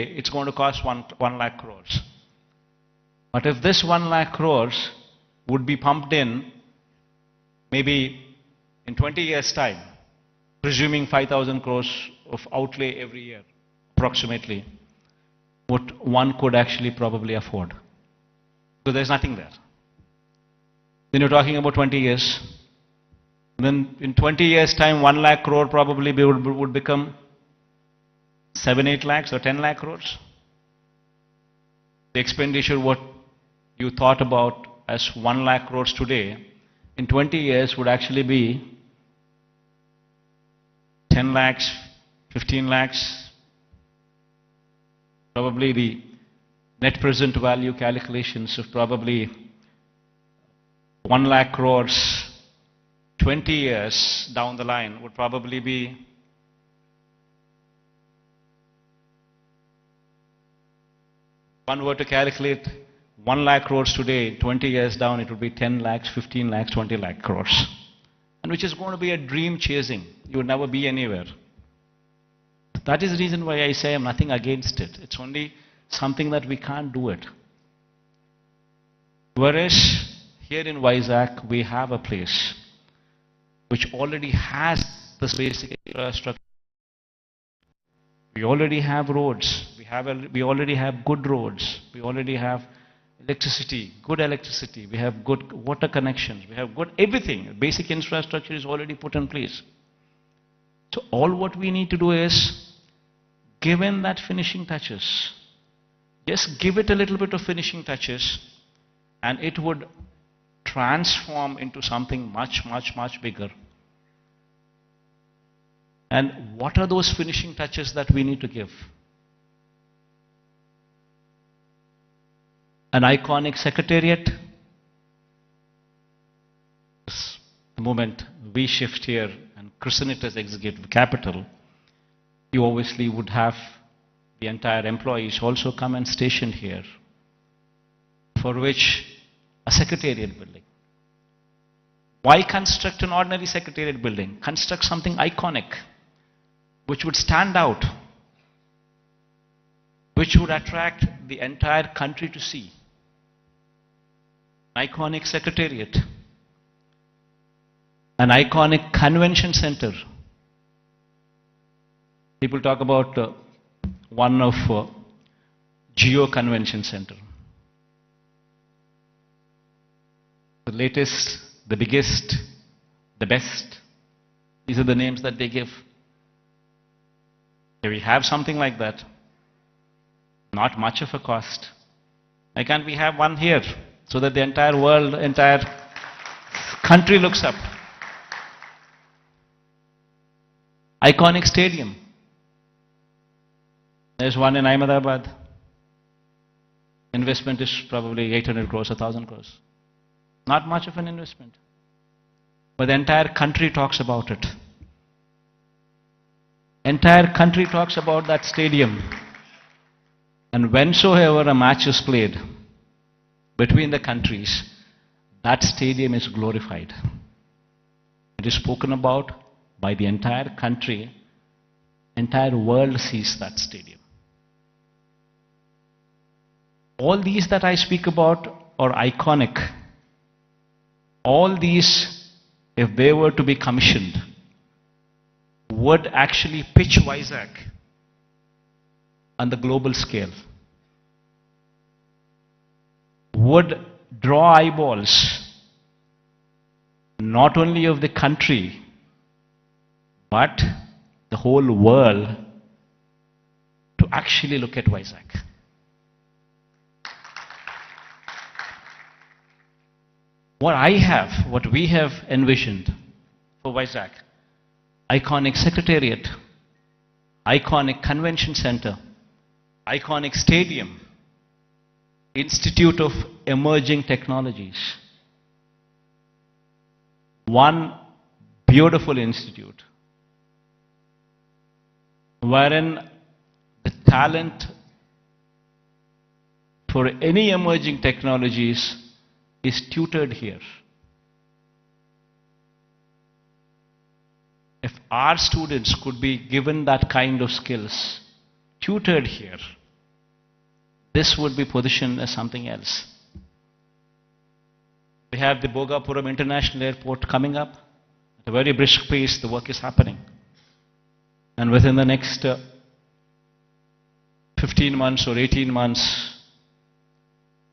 it's going to cost 1 lakh crores. But if this 1 lakh crores would be pumped in maybe in 20 years' time, presuming 5,000 crores of outlay every year, approximately, what one could actually probably afford. Because there's nothing there. Then you're talking about 20 years. Then in 20 years' time, 1 lakh crore probably would become 7, 8 lakhs or 10 lakh crores. The expenditure, what you thought about as 1 lakh crores today, in 20 years would actually be 10 lakhs, 15 lakhs. Probably the net present value calculations of probably 1 lakh crores 20 years down the line would probably be one were to calculate 1 lakh crores today, 20 years down, it would be 10 lakhs, 15 lakhs, 20 lakh crores. And which is going to be a dream chasing. You would never be anywhere. That is the reason why I say I'm nothing against it. It's only something that we can't do it. Whereas here in Vizag, we have a place which already has this basic infrastructure. We already have roads. We already have good roads. We already have electricity, good electricity. We have good water connections. We have good everything. Basic infrastructure is already put in place. So all what we need to do is, given that finishing touches, just give it a little bit of finishing touches, and it would transform into something much, much, much bigger. And what are those finishing touches that we need to give? An iconic secretariat. The moment we shift here and christen it as executive capital, you obviously would have the entire employees also come and station here, for which a secretariat building. Why construct an ordinary secretariat building? Construct something iconic, which would stand out, which would attract the entire country to see. An iconic secretariat, an iconic convention center. People talk about one of Geo Convention Center. The latest, the biggest, the best. These are the names that they give. If we have something like that, not much of a cost. Why can't we have one here so that the entire world, entire country looks up? Iconic stadium. There's one in Ahmedabad. Investment is probably 800 crores, 1,000 crores. Not much of an investment. But the entire country talks about it. Entire country talks about that stadium. And whensoever a match is played between the countries, that stadium is glorified. It is spoken about by the entire country. Entire world sees that stadium. All these that I speak about are iconic. All these, if they were to be commissioned, would actually pitch Vizag on the global scale. Would draw eyeballs, not only of the country, but the whole world, to actually look at Vizag. What we have envisioned for Vizag, iconic secretariat, iconic convention center, iconic stadium, Institute of Emerging Technologies. One beautiful institute wherein the talent for any emerging technologies is tutored here. If our students could be given that kind of skills, tutored here, this would be positioned as something else. We have the Bhogapuram International Airport coming up. At a very brisk pace, the work is happening. And within the next 15 months or 18 months,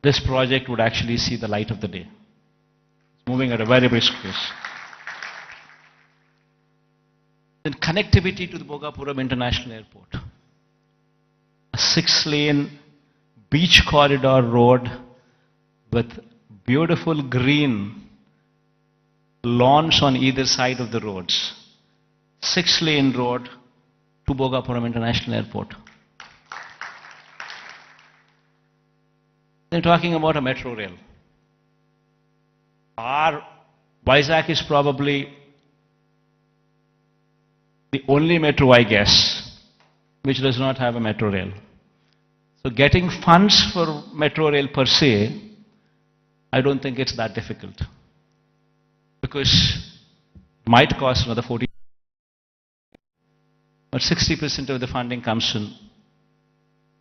this project would actually see the light of the day. It's moving at a very brisk pace. Then connectivity to the Bhogapuram International Airport. A 6-lane beach corridor road with beautiful green lawns on either side of the roads. 6-lane road to Bhogapuram International Airport. They're talking about a metro rail. Our Vizag is probably the only metro, I guess, which does not have a metro rail. So getting funds for metro rail per se, I don't think it's that difficult. Because it might cost another 40, but 60% of the funding comes in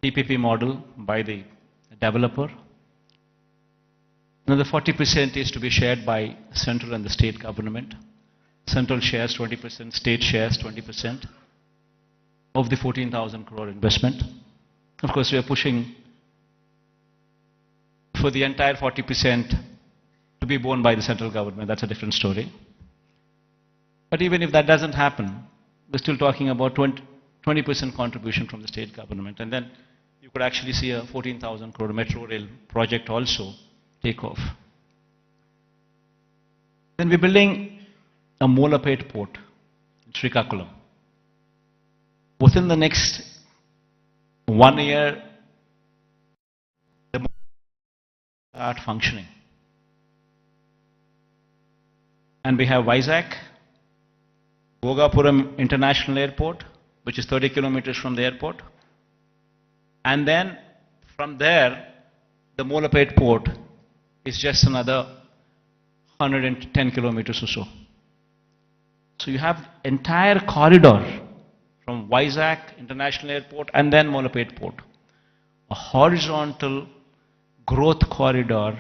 PPP model by the developer. Another 40% is to be shared by central and the state government. Central shares 20%, state shares 20% of the 14,000 crore investment. Of course, we are pushing for the entire 40% to be borne by the central government. That's a different story. But even if that doesn't happen, we're still talking about 20% contribution from the state government. And then you could actually see a 14,000 crore metro rail project also take off. Then we're building a Molarpet port in Srikakulam. Within the next 1 year, the port will start functioning. And we have Vizag, Bhogapuram International Airport, which is 30 kilometers from the airport. And then from there, the Molarpet port is just another 110 kilometers or so. So you have entire corridor from Vizag International Airport and then Molarpet port. A horizontal growth corridor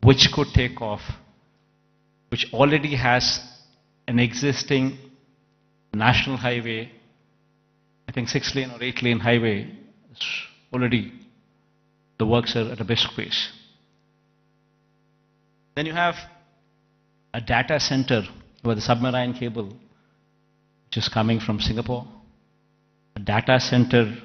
which could take off, which already has an existing national highway, I think 6-lane or 8-lane highway. It's already, the works are at a brisk pace. Then you have a data center with a submarine cable which is coming from Singapore. A data center,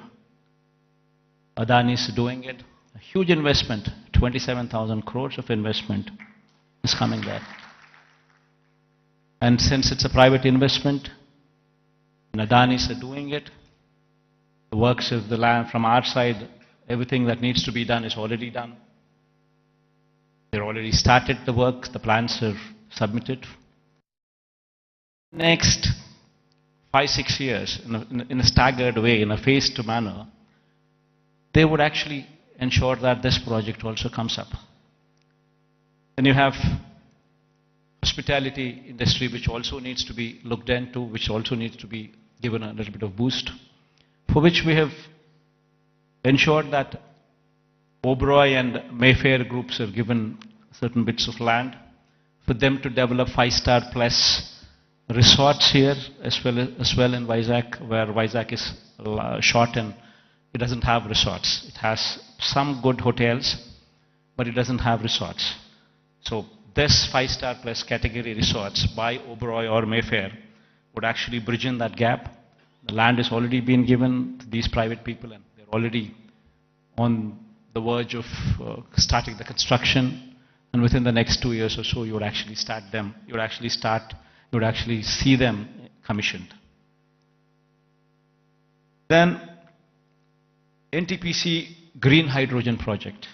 Adani is doing it. A huge investment, 27,000 crores of investment is coming there. And since it's a private investment, and Adani is doing it, the works of the land from our side, everything that needs to be done is already done. They've already started the work, the plans are submitted. Next 5-6 years, in a staggered way, in a phased manner, they would actually ensure that this project also comes up. Then you have hospitality industry, which also needs to be looked into, which also needs to be given a little bit of boost, for which we have ensured that Oberoi and Mayfair groups are given certain bits of land for them to develop 5-star plus resorts here as well in Vizag, where Vizag is short and it doesn't have resorts. It has some good hotels, but it doesn't have resorts. So this 5-star plus category resorts by Oberoi or Mayfair would actually bridge in that gap. The land has already been given to these private people and they're already on the verge of starting the construction, and within the next 2 years or so you would actually start them, you would actually see them commissioned. Then NTPC Green Hydrogen Project.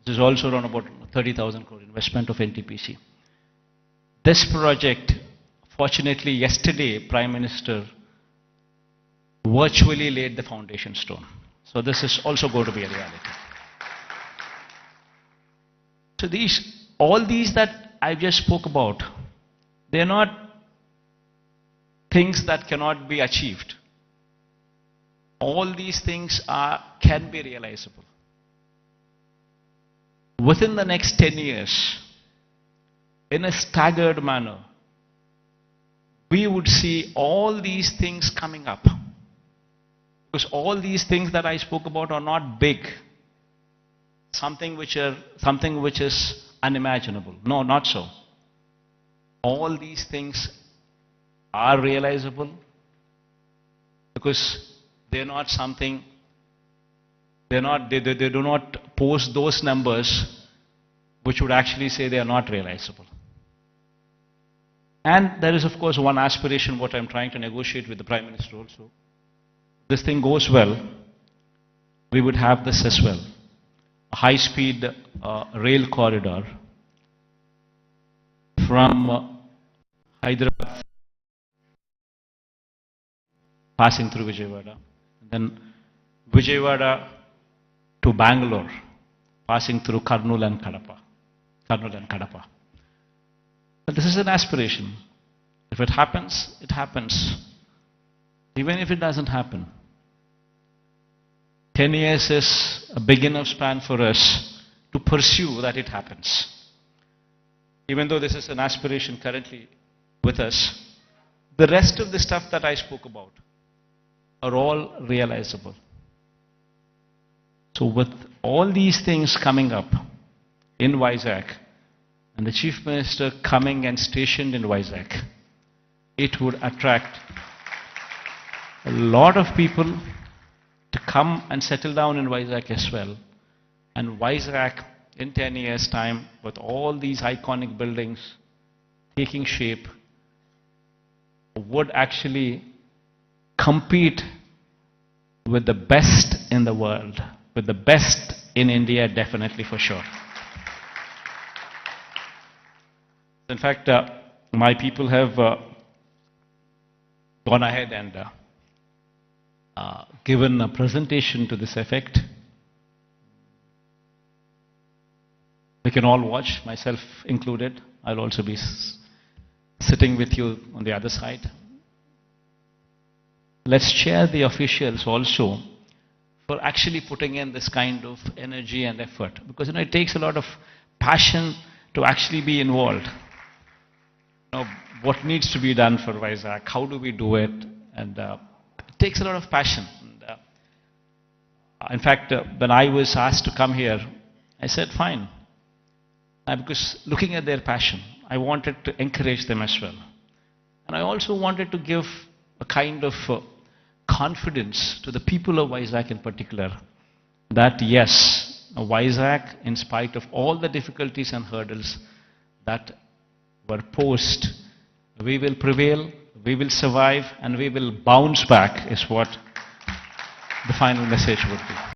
This is also around about 30,000 crore investment of NTPC. This project, fortunately yesterday Prime Minister virtually laid the foundation stone. So this is also going to be a reality. So all these that I just spoke about, they are not things that cannot be achieved. all these things can be realizable. Within the next 10 years, in a staggered manner, we would see all these things coming up. Because all these things that I spoke about are not big. Something which is unimaginable. No, not so. All these things are realizable because they're not something, they do not post those numbers which would actually say they are not realizable. And there is, of course, one aspiration what I'm trying to negotiate with the Prime Minister also. This thing goes well, we would have this as well. A high-speed rail corridor from Hyderabad passing through Vijayawada, then Vijayawada to Bangalore, passing through Kurnool and Kadapa. But this is an aspiration. If it happens, it happens. Even if it doesn't happen, 10 years is a big enough span for us to pursue that it happens. Even though this is an aspiration currently with us, the rest of the stuff that I spoke about are all realizable. So with all these things coming up in Vizag, and the Chief Minister coming and stationed in Vizag, it would attract a lot of people to come and settle down in Vizag as well. And Vizag, in 10 years' time, with all these iconic buildings taking shape, would actually compete with the best in the world, with the best in India, definitely for sure. In fact, my people have gone ahead and given a presentation to this effect. We can all watch, myself included. I'll also be sitting with you on the other side. Let's cheer the officials also for actually putting in this kind of energy and effort. Because it takes a lot of passion to actually be involved. What needs to be done for Vizag? How do we do it? And it takes a lot of passion. In fact, when I was asked to come here, I said, fine. Because looking at their passion, I wanted to encourage them as well. And I also wanted to give a kind of confidence to the people of Vizag in particular, that yes, Vizag, in spite of all the difficulties and hurdles that were posed, we will prevail, we will survive, and we will bounce back, is what the final message would be.